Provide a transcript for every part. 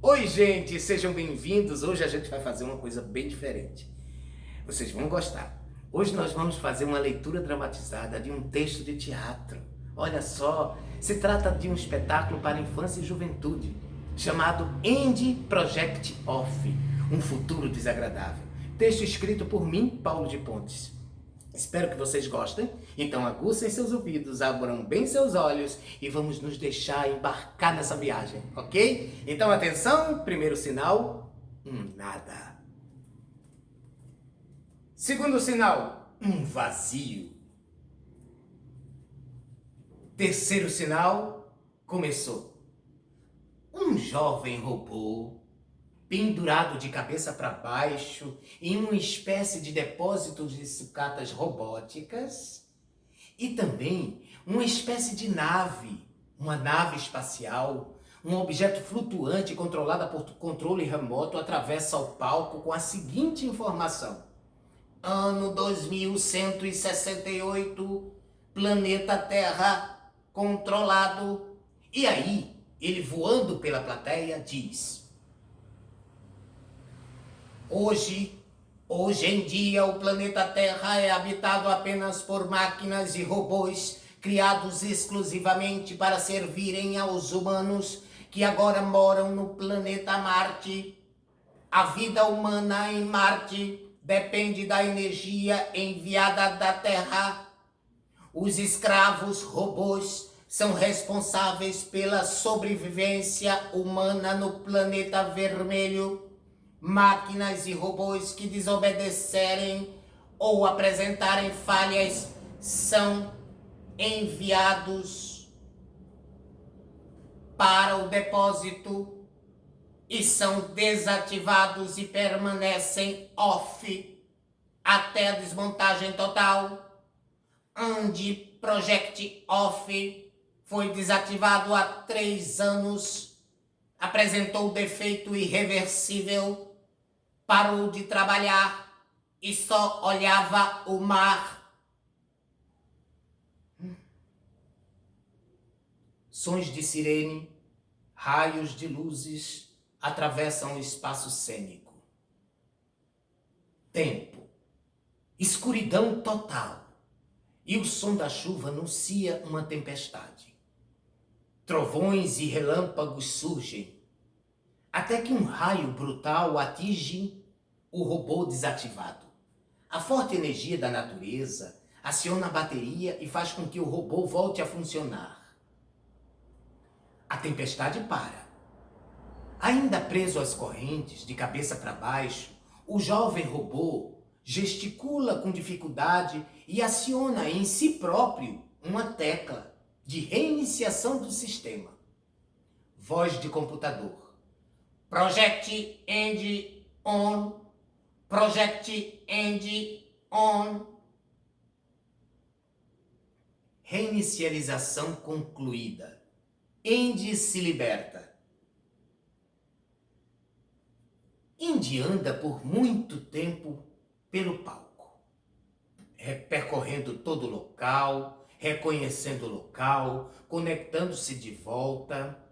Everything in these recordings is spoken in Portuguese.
Oi, gente, sejam bem-vindos. Hoje a gente vai fazer uma coisa bem diferente. Vocês vão gostar. Hoje nós vamos fazer uma leitura dramatizada de um texto de teatro. Olha só, se trata de um espetáculo para infância e juventude, chamado End Project Off, um futuro desagradável. Texto escrito por mim, Paulo de Pontes. Espero que vocês gostem, então aguçem seus ouvidos, abram bem seus olhos e vamos nos deixar embarcar nessa viagem, ok? Então atenção, primeiro sinal, nada. Segundo sinal, vazio. Terceiro sinal, começou. Um jovem robô, pendurado de cabeça para baixo em uma espécie de depósito de sucatas robóticas e também uma espécie de nave, uma nave espacial, um objeto flutuante controlado por controle remoto atravessa o palco com a seguinte informação: ano 2168, planeta Terra controlado. E aí, ele voando pela plateia diz: Hoje em dia, o planeta Terra é habitado apenas por máquinas e robôs criados exclusivamente para servirem aos humanos que agora moram no planeta Marte. A vida humana em Marte depende da energia enviada da Terra. Os escravos robôs são responsáveis pela sobrevivência humana no planeta vermelho. Máquinas e robôs que desobedecerem ou apresentarem falhas são enviados para o depósito e são desativados e permanecem off até a desmontagem total. End Project Off foi desativado há 3 anos, apresentou defeito irreversível, parou de trabalhar e só olhava o mar. Sons de sirene, raios de luzes atravessam o espaço cênico. Tempo, escuridão total, e o som da chuva anuncia uma tempestade. Trovões e relâmpagos surgem, até que um raio brutal atinge o robô desativado. A forte energia da natureza aciona a bateria e faz com que o robô volte a funcionar. A tempestade para. Ainda preso às correntes, de cabeça para baixo, o jovem robô gesticula com dificuldade e aciona em si próprio uma tecla de reiniciação do sistema. Voz de computador. Project End On. Project End On. Reinicialização concluída. End se liberta. End anda por muito tempo pelo palco, percorrendo todo o local, reconhecendo o local, conectando-se de volta.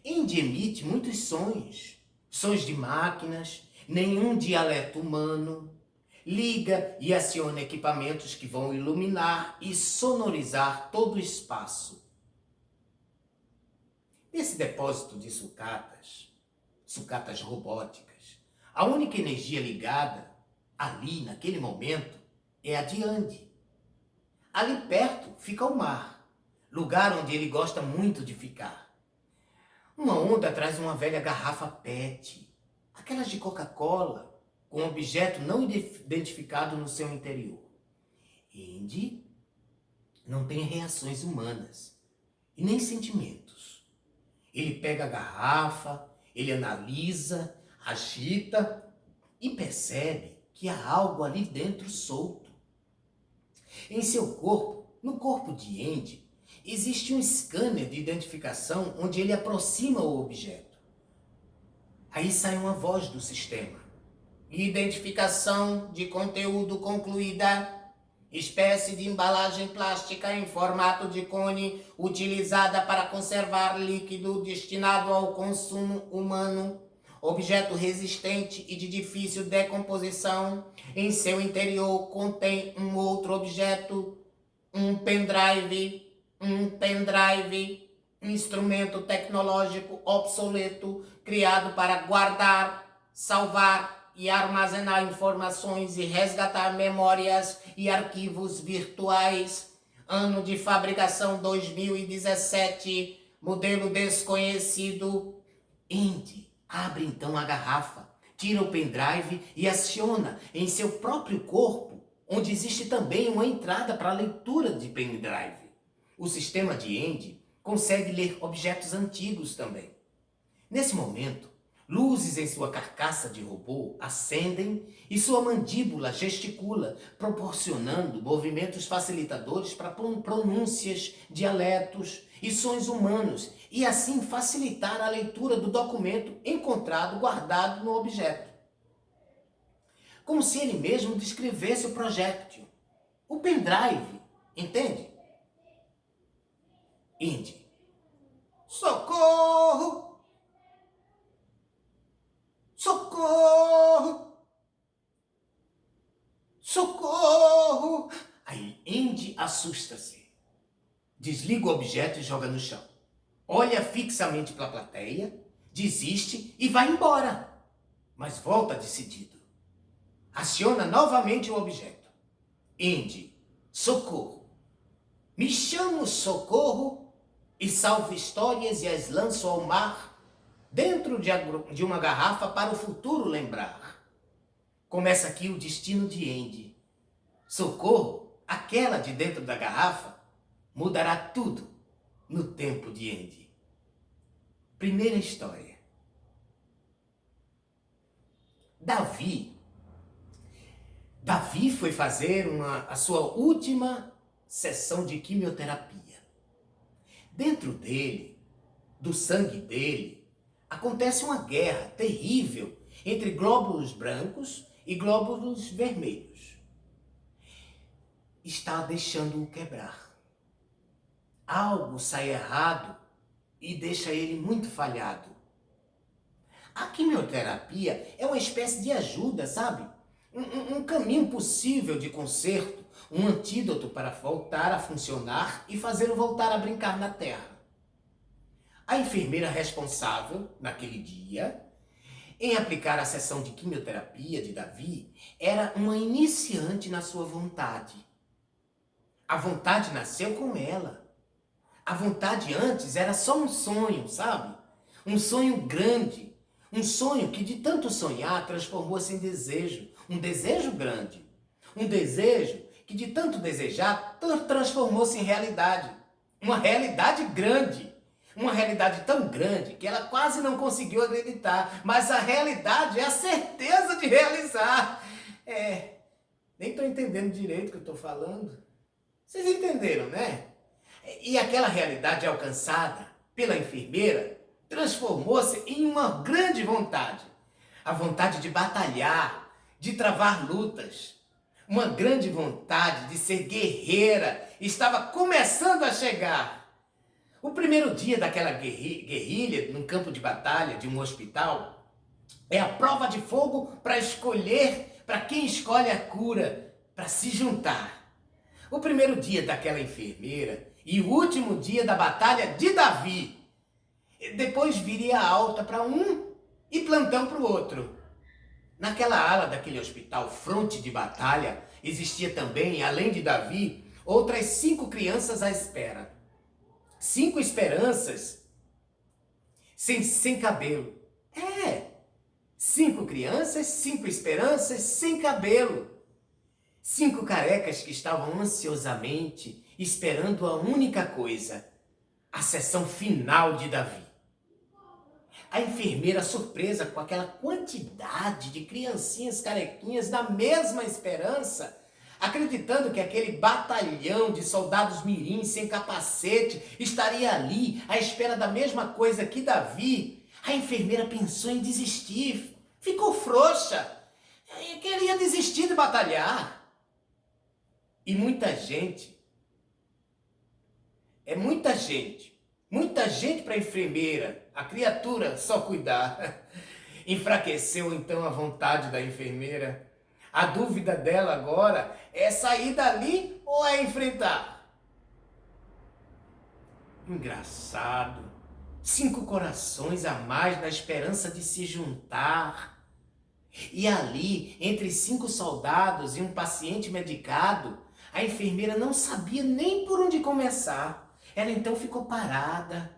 End emite muitos sons, sons de máquinas, nenhum dialeto humano. Liga e aciona equipamentos que vão iluminar e sonorizar todo o espaço. Nesse depósito de sucatas robóticas, a única energia ligada ali, naquele momento, é a de End. Ali perto fica o mar, lugar onde ele gosta muito de ficar. Uma onda traz uma velha garrafa PET, aquelas de Coca-Cola, com um objeto não identificado no seu interior. End não tem reações humanas e nem sentimentos. Ele pega a garrafa, ele analisa, agita e percebe que há algo ali dentro solto. Em seu corpo, no corpo de End, existe um scanner de identificação onde ele aproxima o objeto. Aí sai uma voz do sistema. Identificação de conteúdo concluída. espécie de embalagem plástica em formato de cone utilizada para conservar líquido destinado ao consumo humano. Objeto resistente e de difícil decomposição. Em seu interior contém um outro objeto, um pendrive, instrumento tecnológico obsoleto criado para guardar, salvar e armazenar informações e resgatar memórias e arquivos virtuais. Ano de fabricação 2017, modelo desconhecido. Andy abre então a garrafa, tira o pendrive e aciona em seu próprio corpo, onde existe também uma entrada para a leitura de pendrive. O sistema de Andy consegue ler objetos antigos também. Nesse momento, luzes em sua carcaça de robô acendem e sua mandíbula gesticula, proporcionando movimentos facilitadores para pronúncias, dialetos e sons humanos, e assim facilitar a leitura do documento encontrado guardado no objeto. Como se ele mesmo descrevesse o projétil, o pendrive, entende? Andy: socorro! Socorro! Socorro! Aí Andy assusta-se. Desliga o objeto e joga no chão. Olha fixamente para a plateia, desiste e vai embora. Mas volta decidido. Aciona novamente o objeto. Andy: socorro! Me chamo Socorro e salvo histórias e as lanço ao mar dentro de uma garrafa para o futuro lembrar. Começa aqui o destino de Andy. Socorro, aquela de dentro da garrafa, mudará tudo no tempo de Andy. Primeira história. Davi foi fazer a sua última sessão de quimioterapia. Dentro dele, do sangue dele, acontece uma guerra terrível entre glóbulos brancos e glóbulos vermelhos. Está deixando-o quebrar. Algo sai errado e deixa ele muito falhado. A quimioterapia é uma espécie de ajuda, sabe? Um caminho possível de conserto, um antídoto para voltar a funcionar e fazê-lo voltar a brincar na Terra. A enfermeira responsável, naquele dia, em aplicar a sessão de quimioterapia de Davi, era uma iniciante na sua vontade. A vontade nasceu com ela. A vontade antes era só um sonho, sabe? Um sonho grande. Um sonho que de tanto sonhar transformou-se em desejo. Um desejo grande. Um desejo que de tanto desejar transformou-se em realidade. Uma realidade grande. Uma realidade tão grande que ela quase não conseguiu acreditar. Mas a realidade é a certeza de realizar. Nem estou entendendo direito o que eu estou falando. Vocês entenderam, né? E aquela realidade alcançada pela enfermeira transformou-se em uma grande vontade. A vontade de batalhar, de travar lutas. Uma grande vontade de ser guerreira estava começando a chegar. O primeiro dia daquela guerrilha num campo de batalha de um hospital é a prova de fogo para quem escolhe a cura, para se juntar. O primeiro dia daquela enfermeira e o último dia da batalha de Davi. Depois viria alta para um e plantão para o outro. Naquela ala daquele hospital fronte de batalha, existia também, além de Davi, outras 5 crianças à espera. 5 esperanças sem cabelo. 5 crianças, 5 esperanças sem cabelo. 5 carecas que estavam ansiosamente esperando a única coisa, a sessão final de Davi. A enfermeira, surpresa com aquela quantidade de criancinhas carequinhas da mesma esperança, acreditando que aquele batalhão de soldados mirins sem capacete estaria ali à espera da mesma coisa que Davi, a enfermeira pensou em desistir, ficou frouxa, queria desistir de batalhar. E muita gente para a enfermeira, a criatura só cuidar. Enfraqueceu então a vontade da enfermeira. A dúvida dela agora é sair dali ou é enfrentar? Engraçado. 5 corações a mais na esperança de se juntar. E ali, entre 5 soldados e um paciente medicado, a enfermeira não sabia nem por onde começar. Ela então ficou parada,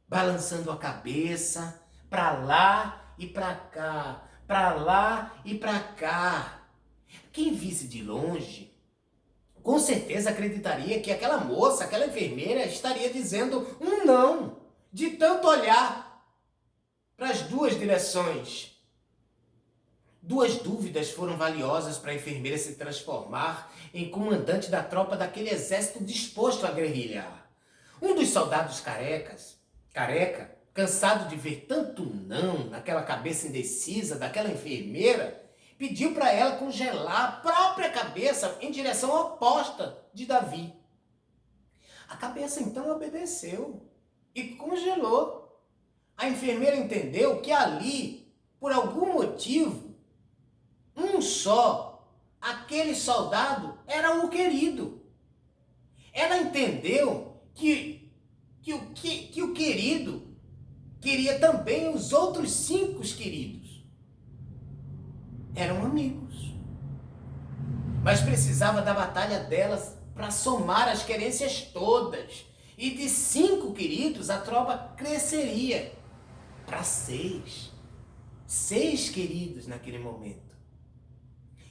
balançando a cabeça, para lá e para cá, para lá e para cá. Quem visse de longe, com certeza acreditaria que aquela moça, aquela enfermeira, estaria dizendo um não, de tanto olhar para as 2 direções. 2 dúvidas foram valiosas para a enfermeira se transformar em comandante da tropa daquele exército disposto a guerrilhar. Um dos soldados careca, cansado de ver tanto não naquela cabeça indecisa daquela enfermeira, pediu para ela congelar a própria cabeça em direção oposta de Davi. A cabeça então obedeceu e congelou. A enfermeira entendeu que ali, por algum motivo, um só, aquele soldado era o querido. Ela entendeu que o querido queria também os outros 5 queridos. Eram amigos. Mas precisava da batalha delas para somar as querências todas. E de 5 queridos a tropa cresceria para 6. 6 queridos naquele momento.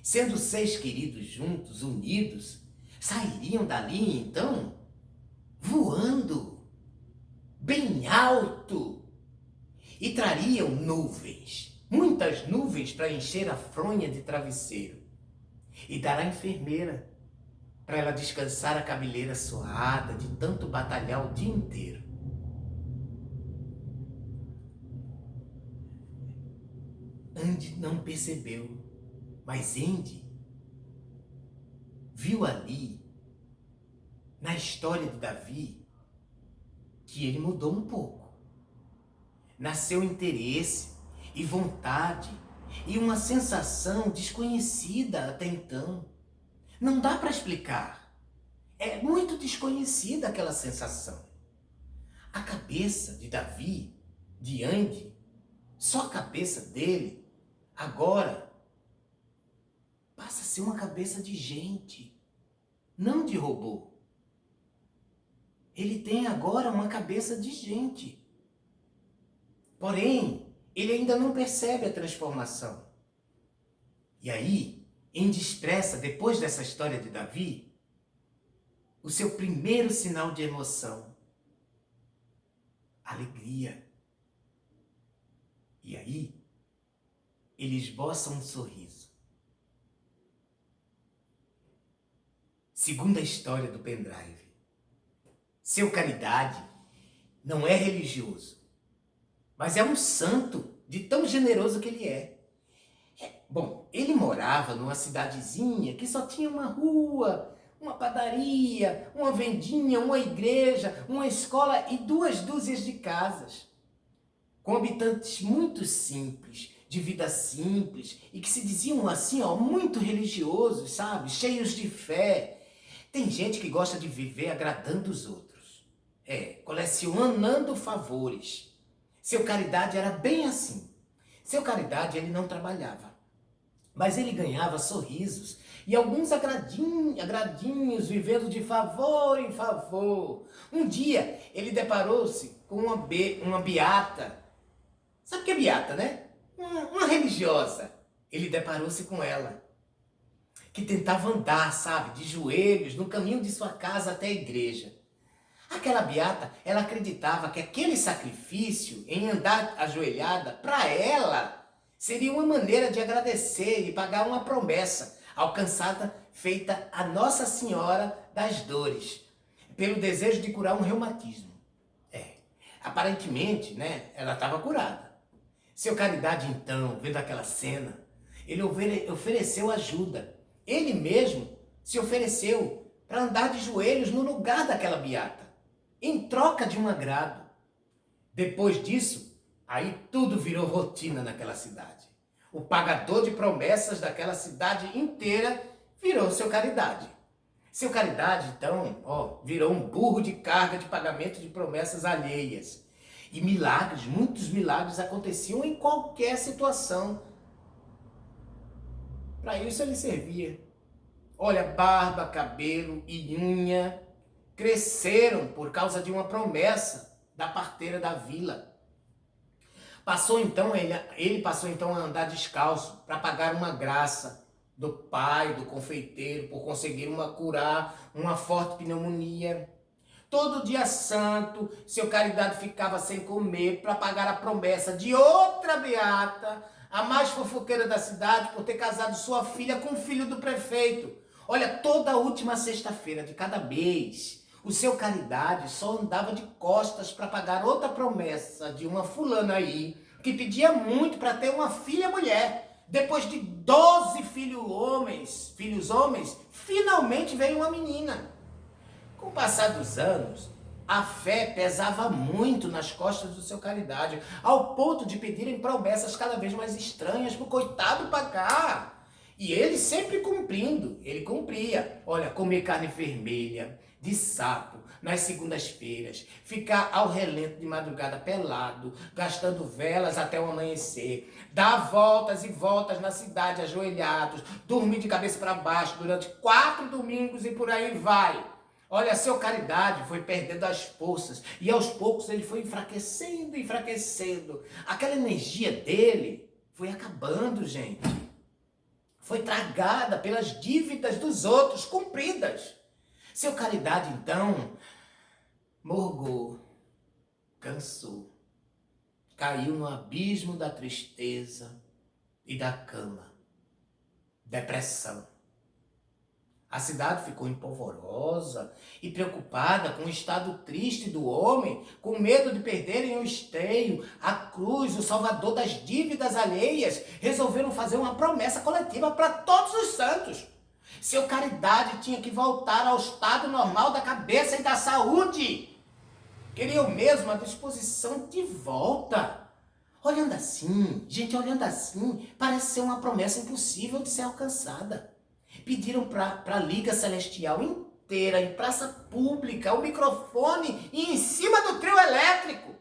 Sendo 6 queridos juntos, unidos, sairiam dali então voando bem alto e trariam nuvens, muitas nuvens para encher a fronha de travesseiro e dar à enfermeira para ela descansar a cabeleira suada de tanto batalhar o dia inteiro. Andy não percebeu, mas Andy viu ali, na história de Davi, que ele mudou um pouco. Nasceu interesse e vontade e uma sensação desconhecida até então. Não dá para explicar. É muito desconhecida aquela sensação. A cabeça de Davi, de Andy, só a cabeça dele, agora passa a ser uma cabeça de gente, não de robô. Ele tem agora uma cabeça de gente. Porém, ele ainda não percebe a transformação. E aí, Andy expressa, depois dessa história de Davi, o seu primeiro sinal de emoção. Alegria. E aí, ele esboça um sorriso. Segunda história do pendrive. Seu Caridade não é religioso, mas é um santo de tão generoso que ele é. Bom, ele morava numa cidadezinha que só tinha uma rua, uma padaria, uma vendinha, uma igreja, uma escola e 2 dúzias de casas. Com habitantes muito simples, de vida simples, e que se diziam assim, muito religiosos, sabe? Cheios de fé. Tem gente que gosta de viver agradando os outros. Colecionando favores. Seu Caridade era bem assim. Seu Caridade, ele não trabalhava, mas ele ganhava sorrisos e alguns agradinhos, vivendo de favor em favor. Um dia, ele deparou-se com uma beata. Sabe o que é beata, né? Uma religiosa. Ele deparou-se com ela, que tentava andar, sabe, de joelhos, no caminho de sua casa até a igreja. Aquela beata, ela acreditava que aquele sacrifício em andar ajoelhada, para ela, seria uma maneira de agradecer e pagar uma promessa alcançada, feita a Nossa Senhora das Dores, pelo desejo de curar um reumatismo. Aparentemente, né, ela estava curada. Seu Caridade, então, vendo aquela cena, ele ofereceu ajuda. Ele mesmo se ofereceu para andar de joelhos no lugar daquela beata, em troca de um agrado. Depois disso, aí tudo virou rotina naquela cidade. O pagador de promessas daquela cidade inteira virou seu Caridade. Seu Caridade, então, virou um burro de carga de pagamento de promessas alheias. E milagres, muitos milagres aconteciam em qualquer situação. Para isso ele servia. Olha, barba, cabelo e unha cresceram por causa de uma promessa da parteira da vila. Ele passou então a andar descalço para pagar uma graça do pai, do confeiteiro, por conseguir curar uma forte pneumonia. Todo dia santo, seu Caridade ficava sem comer para pagar a promessa de outra beata, a mais fofoqueira da cidade, por ter casado sua filha com o filho do prefeito. Olha, toda a última sexta-feira de cada mês, o seu Caridade só andava de costas para pagar outra promessa de uma fulana aí, que pedia muito para ter uma filha mulher. Depois de 12 filhos homens, finalmente veio uma menina. Com o passar dos anos, a fé pesava muito nas costas do seu Caridade, ao ponto de pedirem promessas cada vez mais estranhas pro coitado pagar. E ele sempre cumprindo, ele cumpria. Olha, comer carne vermelha, de sapo, nas segundas-feiras, ficar ao relento de madrugada pelado, gastando velas até o amanhecer, dar voltas e voltas na cidade ajoelhados, dormir de cabeça para baixo durante 4 domingos e por aí vai. Olha, seu Caridade foi perdendo as forças e aos poucos ele foi enfraquecendo. Aquela energia dele foi acabando, gente. Foi tragada pelas dívidas dos outros cumpridas. Seu Caridade, então, morgou, cansou, caiu no abismo da tristeza e da cama. Depressão. A cidade ficou empolvorosa e preocupada com o estado triste do homem, com medo de perderem o esteio, a cruz, o salvador das dívidas alheias. Resolveram fazer uma promessa coletiva para todos os santos. Seu Caridade tinha que voltar ao estado normal da cabeça e da saúde. Queriam mesmo a disposição de volta. Olhando assim, parece ser uma promessa impossível de ser alcançada. Pediram para a Liga Celestial inteira, em praça pública, o microfone e em cima do trio elétrico.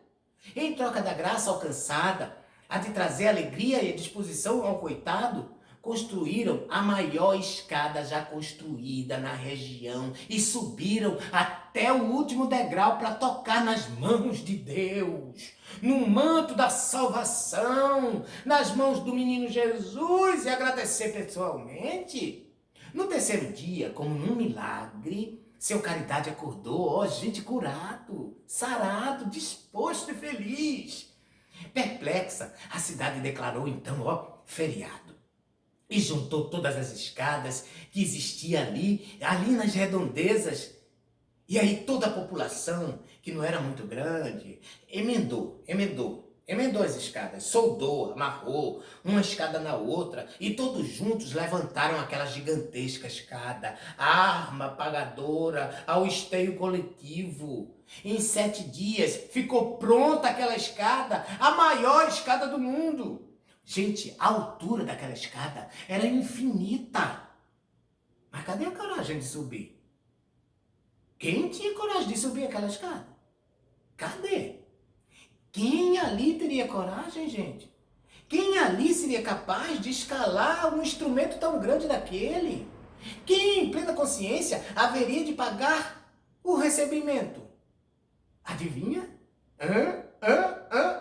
Em troca da graça alcançada, a de trazer alegria e disposição ao coitado, construíram a maior escada já construída na região e subiram até o último degrau para tocar nas mãos de Deus, no manto da salvação, nas mãos do menino Jesus e agradecer pessoalmente. No terceiro dia, como num milagre, seu Caridade acordou, gente, curado, sarado, disposto e feliz. Perplexa, a cidade declarou então, feriado. E juntou todas as escadas que existiam ali nas redondezas. E aí toda a população, que não era muito grande, emendou as escadas, soldou, amarrou uma escada na outra e todos juntos levantaram aquela gigantesca escada, arma pagadora ao esteio coletivo. Em 7 dias ficou pronta aquela escada, a maior escada do mundo. Gente, a altura daquela escada era infinita. Mas cadê a coragem de subir? Quem tinha coragem de subir aquela escada? Cadê? Quem ali teria coragem, gente? Quem ali seria capaz de escalar um instrumento tão grande daquele? Quem, em plena consciência, haveria de pagar o recebimento? Adivinha?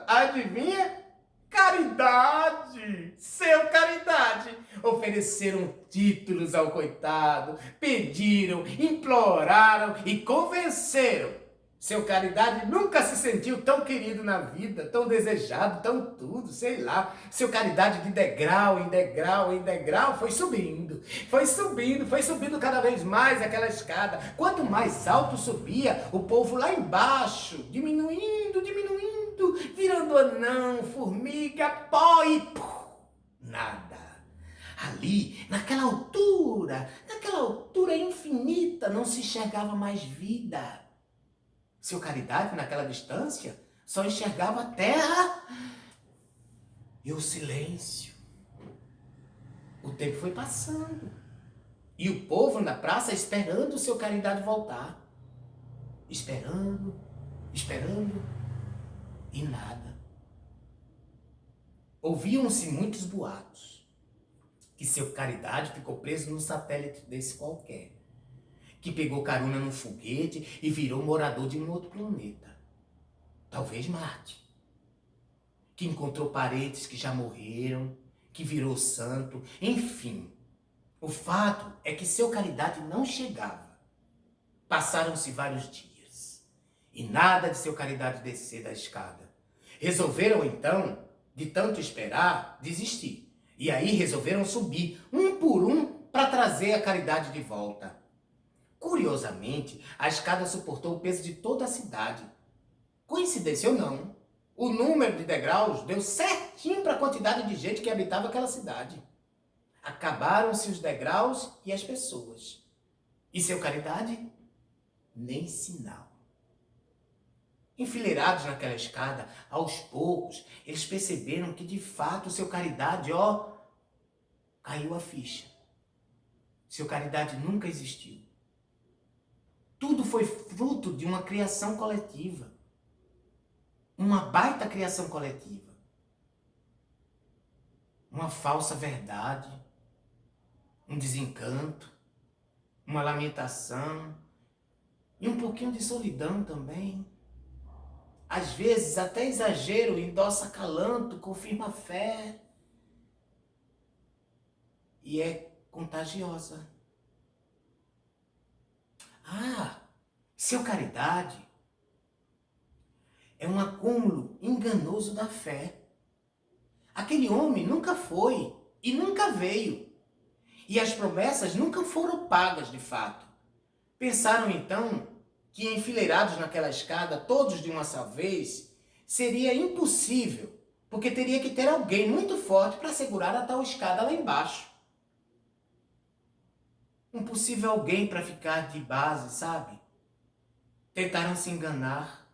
Adivinha? Caridade! Seu Caridade! Ofereceram títulos ao coitado, pediram, imploraram e convenceram. Seu Caridade nunca se sentiu tão querido na vida, tão desejado, tão tudo, sei lá. Seu Caridade de degrau em degrau foi subindo cada vez mais aquela escada. Quanto mais alto subia, o povo lá embaixo, diminuindo, virando anão, formiga, pó e nada. Ali, naquela altura infinita, não se enxergava mais vida. Seu Caridade, naquela distância, só enxergava a terra e o silêncio. O tempo foi passando. E o povo na praça esperando o seu Caridade voltar. Esperando, esperando, e nada. Ouviam-se muitos boatos que seu Caridade ficou preso num satélite desse qualquer, que pegou carona num foguete e virou morador de um outro planeta, talvez Marte, que encontrou parentes que já morreram, que virou santo, enfim. O fato é que seu Caridade não chegava. Passaram-se vários dias e nada de seu Caridade descer da escada. Resolveram então, de tanto esperar, desistir. E aí resolveram subir, um por um, para trazer a Caridade de volta. Curiosamente, a escada suportou o peso de toda a cidade. Coincidência ou não, o número de degraus deu certinho para a quantidade de gente que habitava aquela cidade. Acabaram-se os degraus e as pessoas. E seu Caridade? Nem sinal. Enfileirados naquela escada, aos poucos, eles perceberam que, de fato, seu Caridade, caiu a ficha. Seu Caridade nunca existiu. Tudo foi fruto de uma criação coletiva. Uma baita criação coletiva. Uma falsa verdade. Um desencanto. Uma lamentação. E um pouquinho de solidão também. Às vezes, até exagero endossa acalanto, confirma a fé. E é contagiosa. Seu Caridade é um acúmulo enganoso da fé. Aquele homem nunca foi e nunca veio. E as promessas nunca foram pagas de fato. Pensaram então que enfileirados naquela escada, todos de uma só vez, seria impossível, porque teria que ter alguém muito forte para segurar a tal escada lá embaixo. Um possível alguém para ficar de base, sabe? Tentaram se enganar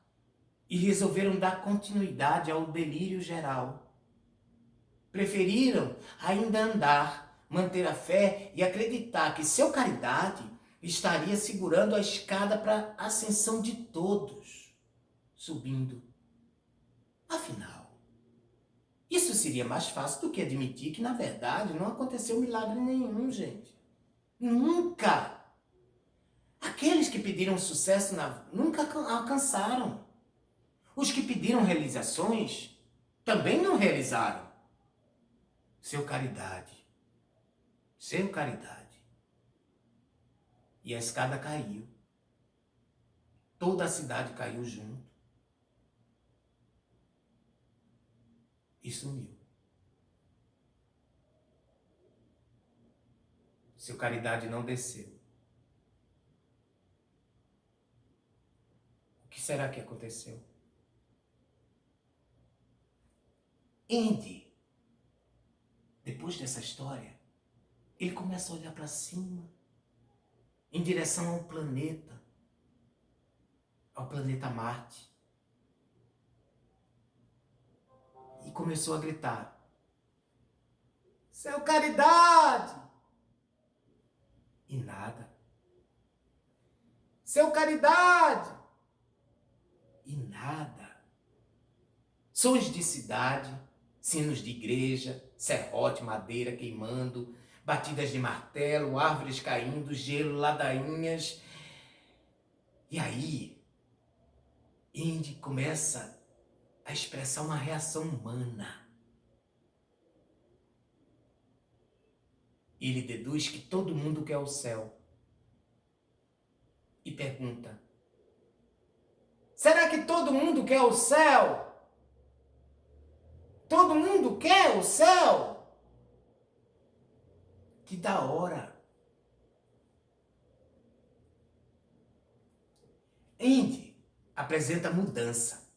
e resolveram dar continuidade ao delírio geral. Preferiram ainda andar, manter a fé e acreditar que seu Caridade estaria segurando a escada para a ascensão de todos, subindo. Afinal, isso seria mais fácil do que admitir que, na verdade, não aconteceu milagre nenhum, gente. Nunca! Aqueles que pediram sucesso nunca alcançaram. Os que pediram realizações também não realizaram. Seu Caridade. E a escada caiu. Toda a cidade caiu junto. E sumiu. Seu Caridade não desceu. O que será que aconteceu? Andy, depois dessa história, ele começa a olhar para cima, em direção ao planeta Marte. E começou a gritar: Seu Caridade! E nada. Seu Caridade! E nada. Sons de cidade, sinos de igreja, serrote, madeira queimando, batidas de martelo, árvores caindo, gelo, ladainhas. E aí, Andy começa a expressar uma reação humana. Ele deduz que todo mundo quer o céu. E pergunta: será que todo mundo quer o céu? Todo mundo quer o céu? Que da hora! Andy apresenta mudança.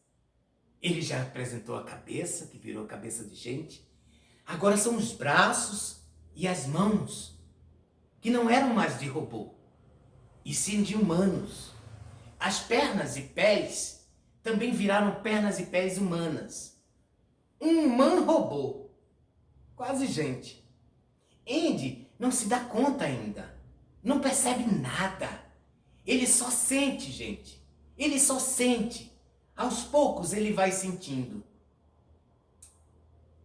Ele já apresentou a cabeça, que virou cabeça de gente. Agora são os braços e as mãos, que não eram mais de robô, e sim de humanos. As pernas e pés também viraram pernas e pés humanas. Um humano robô. Quase gente. Andy não se dá conta ainda. Não percebe nada. Ele só sente, gente. Ele só sente. Aos poucos ele vai sentindo.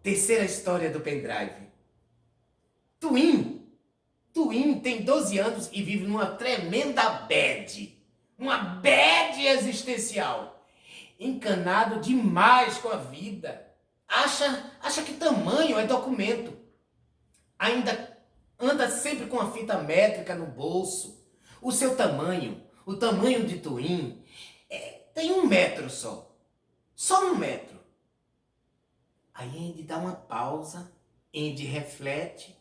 Terceira história do pendrive. Twin tem 12 anos e vive numa tremenda bad. Uma bad existencial. Encanado demais com a vida. Acha que tamanho é documento. Ainda anda sempre com a fita métrica no bolso. O seu tamanho, o tamanho de Twin, tem 1 metro só. Só 1 metro. Aí Andy dá uma pausa, Andy reflete,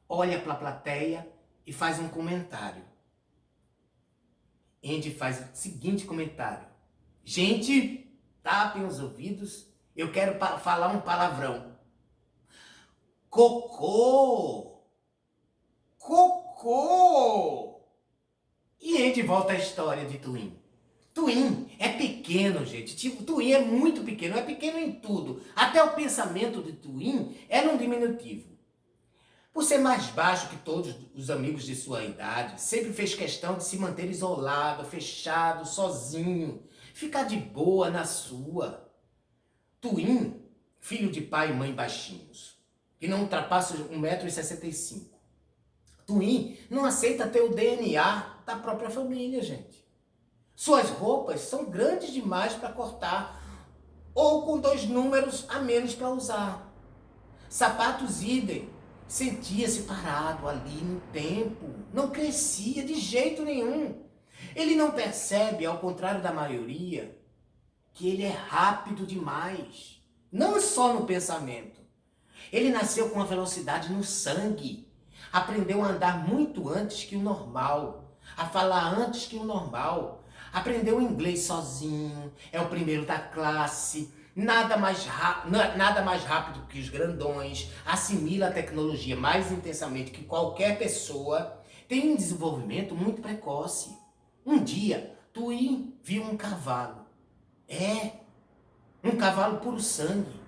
olha para a plateia e faz um comentário. Andy faz o seguinte comentário. Gente, tapem os ouvidos, eu quero falar um palavrão. Cocô! Cocô! E Andy volta à história de Twin. Twin é pequeno, gente. Tipo, Twin é muito pequeno. É pequeno em tudo. Até o pensamento de Twin era um diminutivo. Por ser mais baixo que todos os amigos de sua idade, sempre fez questão de se manter isolado, fechado, sozinho. Ficar de boa na sua. Twin, filho de pai e mãe baixinhos, que não ultrapassa 1,65 m. Twin não aceita ter o DNA da própria família, gente. Suas roupas são grandes demais para cortar ou com 2 números a menos para usar. Sapatos idem. Sentia-se parado ali no tempo. Não crescia de jeito nenhum. Ele não percebe, ao contrário da maioria, que ele é rápido demais. Não só no pensamento. Ele nasceu com uma velocidade no sangue. Aprendeu a andar muito antes que o normal. A falar antes que o normal. Aprendeu inglês sozinho. É o primeiro da classe. Nada mais rápido que os grandões. Assimila a tecnologia mais intensamente que qualquer pessoa. Tem um desenvolvimento muito precoce. Um dia, Twin viu um cavalo. Um cavalo puro sangue,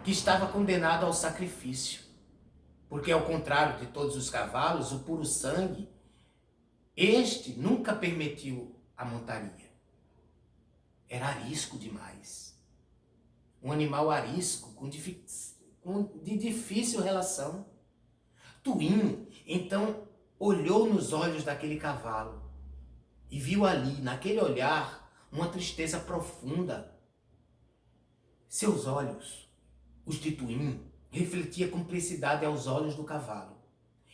que estava condenado ao sacrifício. Porque, ao contrário de todos os cavalos, o puro sangue, este nunca permitiu a montaria. Era arisco demais. Um animal arisco, de difícil relação. Twin, então, olhou nos olhos daquele cavalo e viu ali, naquele olhar, uma tristeza profunda. Seus olhos, os de Twin, refletia cumplicidade aos olhos do cavalo.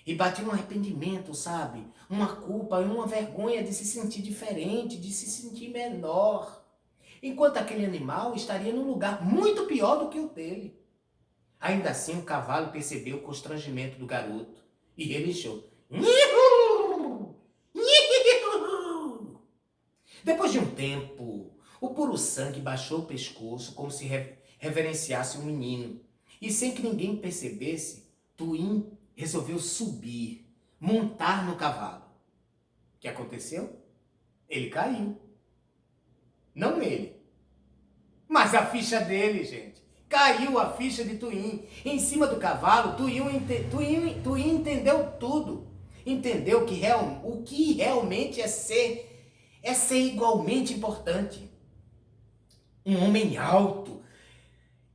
E batia um arrependimento, sabe? Uma culpa e uma vergonha de se sentir diferente, de se sentir menor. Enquanto aquele animal estaria num lugar muito pior do que o dele. Ainda assim, o cavalo percebeu o constrangimento do garoto e relinchou. Depois de um tempo, o puro sangue baixou o pescoço como se reverenciasse um menino. E sem que ninguém percebesse, Twin resolveu subir, montar no cavalo. O que aconteceu? Ele caiu. Não ele, mas a ficha dele, gente. Caiu a ficha de Twin. Em cima do cavalo, Twin entendeu tudo. Entendeu que o que realmente é ser igualmente importante. Um homem alto.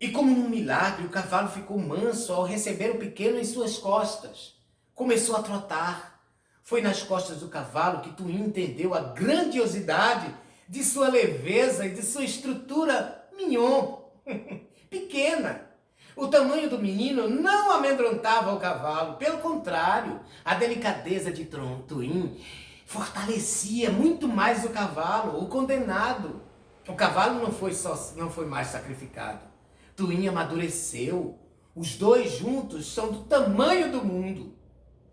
E como num milagre, o cavalo ficou manso ao receber o pequeno em suas costas. Começou a trotar. Foi nas costas do cavalo que Twin entendeu a grandiosidade de sua leveza e de sua estrutura mignon, pequena. O tamanho do menino não amedrontava o cavalo. Pelo contrário, a delicadeza de Twin fortalecia muito mais o cavalo, o condenado. O cavalo não foi mais sacrificado. Twin amadureceu. Os dois juntos são do tamanho do mundo.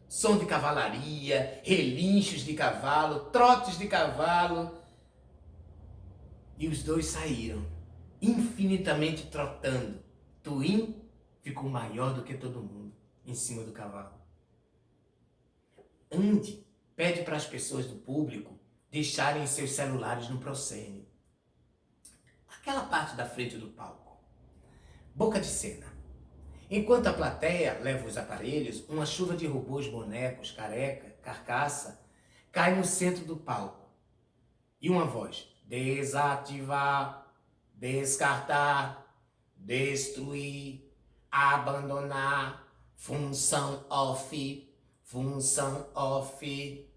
Som de cavalaria, relinchos de cavalo, trotes de cavalo. E os dois saíram, infinitamente trotando. Twin ficou maior do que todo mundo em cima do cavalo. Andy pede para as pessoas do público deixarem seus celulares no proscênio. Aquela parte da frente do palco. Boca de cena. Enquanto a plateia leva os aparelhos, uma chuva de robôs, bonecos, careca, carcaça, cai no centro do palco. E uma voz: desativar, descartar, destruir, abandonar, função off, função off.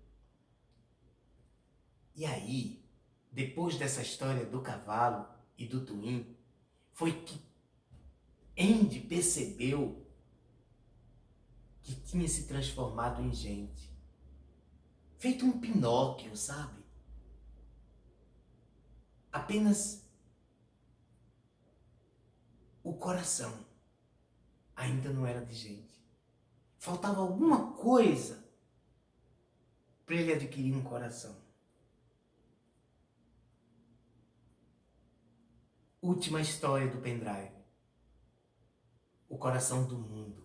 E aí, depois dessa história do cavalo e do Twin, foi que Andy percebeu que tinha se transformado em gente. Feito um Pinóquio, sabe? Apenas o coração ainda não era de gente. Faltava alguma coisa para ele adquirir um coração. Última história do pendrive. O coração do mundo.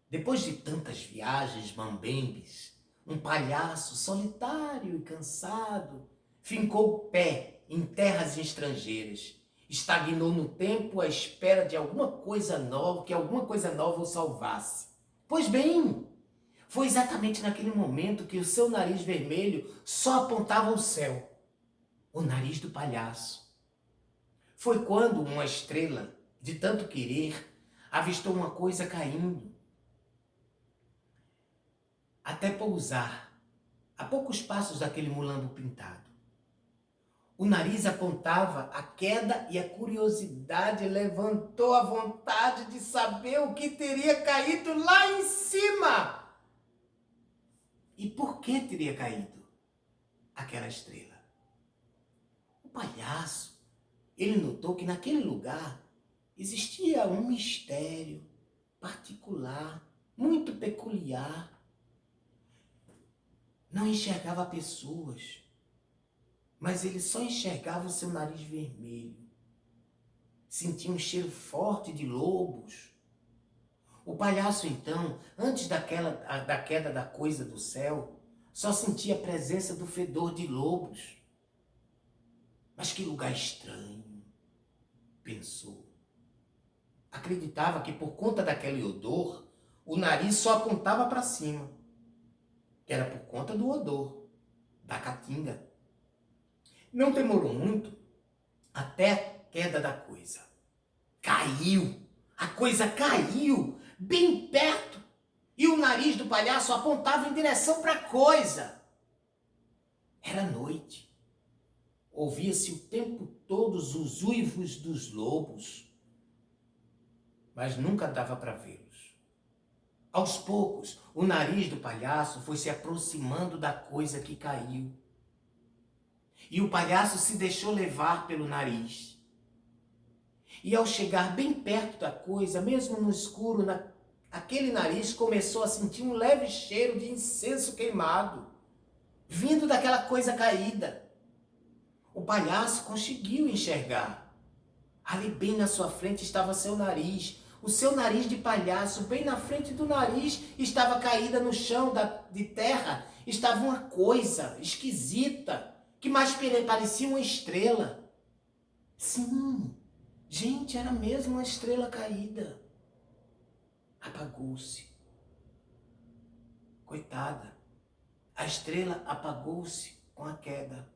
Depois de tantas viagens mambembes, um palhaço solitário e cansado fincou o pé em terras estrangeiras. Estagnou no tempo à espera de alguma coisa nova, que alguma coisa nova o salvasse. Pois bem, foi exatamente naquele momento que o seu nariz vermelho só apontava ao céu. O nariz do palhaço. Foi quando uma estrela, de tanto querer, avistou uma coisa caindo, até pousar, a poucos passos daquele mulambo pintado. O nariz apontava a queda e a curiosidade levantou a vontade de saber o que teria caído lá em cima. E por que teria caído aquela estrela? O palhaço, ele notou que naquele lugar existia um mistério particular, muito peculiar. Não enxergava pessoas, mas ele só enxergava o seu nariz vermelho. Sentia um cheiro forte de lobos. O palhaço, então, antes da queda da coisa do céu, só sentia a presença do fedor de lobos. Mas que lugar estranho, pensou. Acreditava que por conta daquele odor, o nariz só apontava para cima. Que era por conta do odor, da caatinga. Não demorou muito até a queda da coisa. Caiu! A coisa caiu bem perto e o nariz do palhaço apontava em direção para a coisa. Era noite. Ouvia-se o tempo todo os uivos dos lobos, mas nunca dava para vê-los. Aos poucos, o nariz do palhaço foi se aproximando da coisa que caiu. E o palhaço se deixou levar pelo nariz. E ao chegar bem perto da coisa, mesmo no escuro, aquele nariz começou a sentir um leve cheiro de incenso queimado, vindo daquela coisa caída. O palhaço conseguiu enxergar. Ali bem na sua frente estava seu nariz. O seu nariz de palhaço, bem na frente do nariz, estava caída no chão de terra. Estava uma coisa esquisita, que mais parecia uma estrela. Sim, gente, era mesmo uma estrela caída. Apagou-se. Coitada, a estrela apagou-se com a queda.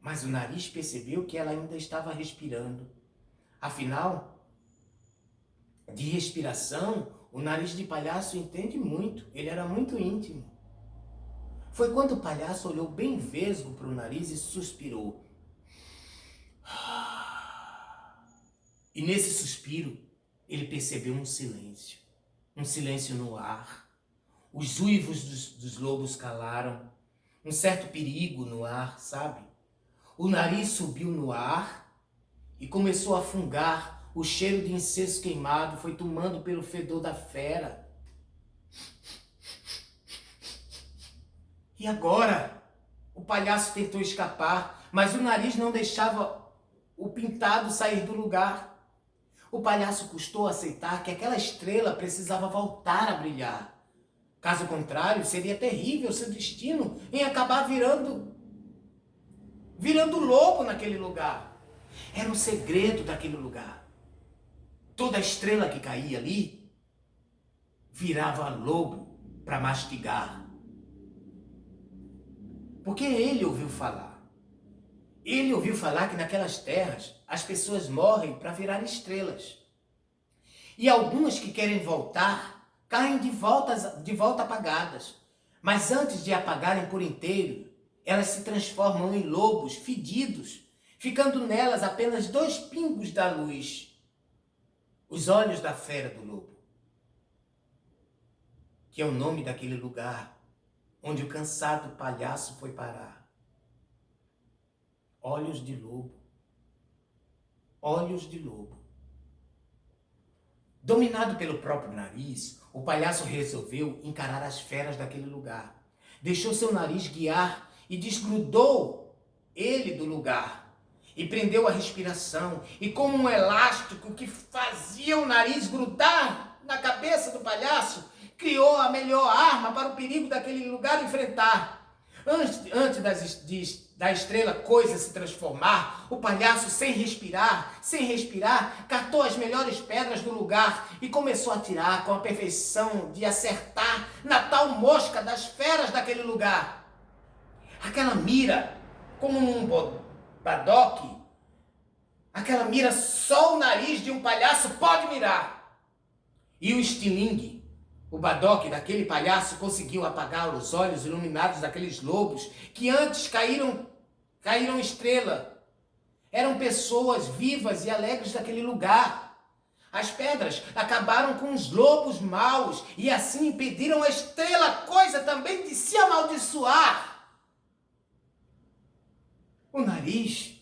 Mas o nariz percebeu que ela ainda estava respirando. Afinal, de respiração, o nariz de palhaço entende muito. Ele era muito íntimo. Foi quando o palhaço olhou bem vesgo para o nariz e suspirou. E nesse suspiro, ele percebeu um silêncio. Um silêncio no ar. Os uivos dos lobos calaram. Um certo perigo no ar, sabe? O nariz subiu no ar e começou a fungar. O cheiro de incenso queimado foi tomando pelo fedor da fera. E agora? O palhaço tentou escapar, mas o nariz não deixava o pintado sair do lugar. o palhaço custou aceitar que aquela estrela precisava voltar a brilhar. Caso contrário, seria terrível seu destino em acabar virando lobo naquele lugar. Era o segredo daquele lugar. Toda estrela que caía ali virava lobo para mastigar. Porque ele ouviu falar. Ele ouviu falar que naquelas terras as pessoas morrem para virar estrelas. E algumas que querem voltar, caem de volta apagadas. Mas antes de apagarem por inteiro, elas se transformam em lobos fedidos, ficando nelas apenas 2 pingos da luz. Os olhos da fera do lobo, que é o nome daquele lugar onde o cansado palhaço foi parar. Olhos de lobo. Olhos de lobo. Dominado pelo próprio nariz, o palhaço resolveu encarar as feras daquele lugar. Deixou seu nariz guiar e desgrudou ele do lugar. E prendeu a respiração. E como um elástico que fazia o nariz grudar na cabeça do palhaço, criou a melhor arma para o perigo daquele lugar enfrentar. Antes da estrela coisa se transformar, o palhaço, sem respirar, catou as melhores pedras do lugar e começou a atirar com a perfeição de acertar na tal mosca das feras daquele lugar. Aquela mira, como um badoque, aquela mira só o nariz de um palhaço pode mirar. E o estilingue, o badoque daquele palhaço, conseguiu apagar os olhos iluminados daqueles lobos que antes caíram estrela. Eram pessoas vivas e alegres daquele lugar. As pedras acabaram com os lobos maus e assim impediram a estrela coisa também de se amaldiçoar. O nariz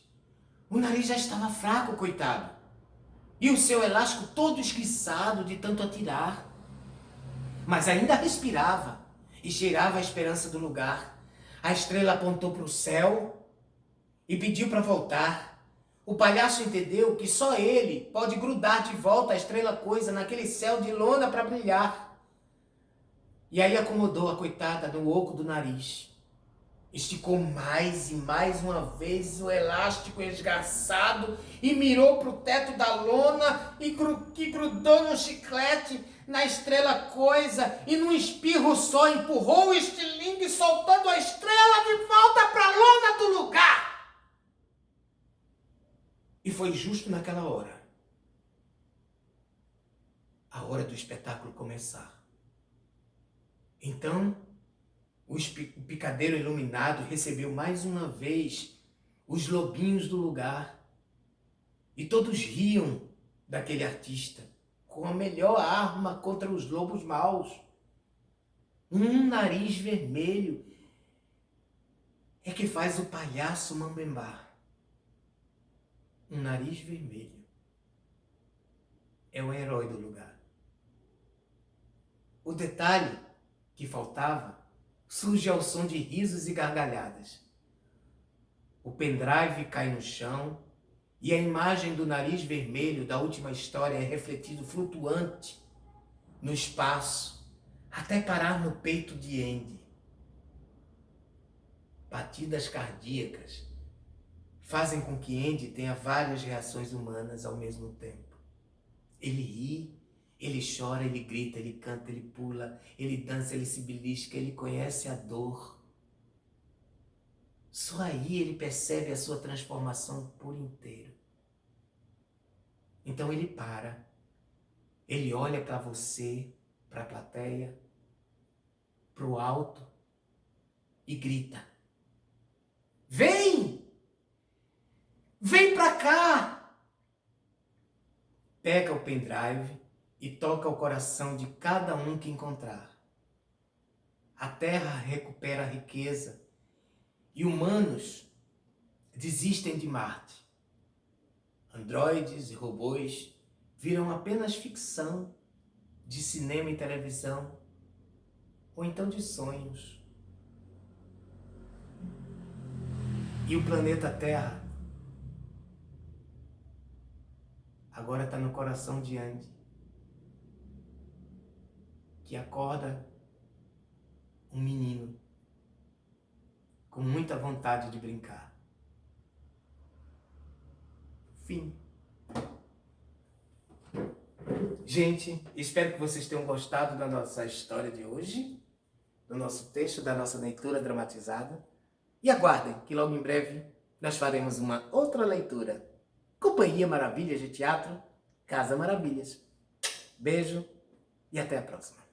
já estava fraco, coitado. E o seu elástico todo esquiçado de tanto atirar. Mas ainda respirava e cheirava a esperança do lugar. A estrela apontou para o céu e pediu para voltar. O palhaço entendeu que só ele pode grudar de volta a estrela coisa naquele céu de lona para brilhar. E aí acomodou a coitada no oco do nariz. Esticou mais e mais uma vez o elástico esgarçado e mirou para o teto da lona que grudou no chiclete na estrela coisa e num espirro só empurrou o estilingue soltando a estrela de volta para a lona do lugar. E foi justo naquela hora, a hora do espetáculo começar. Então, o picadeiro iluminado recebeu mais uma vez os lobinhos do lugar. E todos riam daquele artista com a melhor arma contra os lobos maus. Um nariz vermelho é que faz o palhaço mambembar. Um nariz vermelho é o herói do lugar. O detalhe que faltava surge ao som de risos e gargalhadas. O pendrive cai no chão e a imagem do nariz vermelho da última história é refletido flutuante no espaço até parar no peito de Andy. Batidas cardíacas fazem com que Andy tenha várias reações humanas ao mesmo tempo. Ele ri, ele chora, ele grita, ele canta, ele pula, ele dança, ele se belisca, ele conhece a dor. Só aí ele percebe a sua transformação por inteiro. Então ele para, ele olha para você, para a plateia, para o alto e grita: vem! Vem para cá! Pega o pendrive e toca o coração de cada um que encontrar. A Terra recupera a riqueza e humanos desistem de Marte. Androides e robôs viram apenas ficção de cinema e televisão, ou então de sonhos. E o planeta Terra agora está no coração de Andy, que acorda um menino com muita vontade de brincar. Fim. Gente, espero que vocês tenham gostado da nossa história de hoje, do nosso texto, da nossa leitura dramatizada. E aguardem que logo em breve nós faremos uma outra leitura. Companhia Maravilhas de Teatro, Casa Maravilhas. Beijo e até a próxima.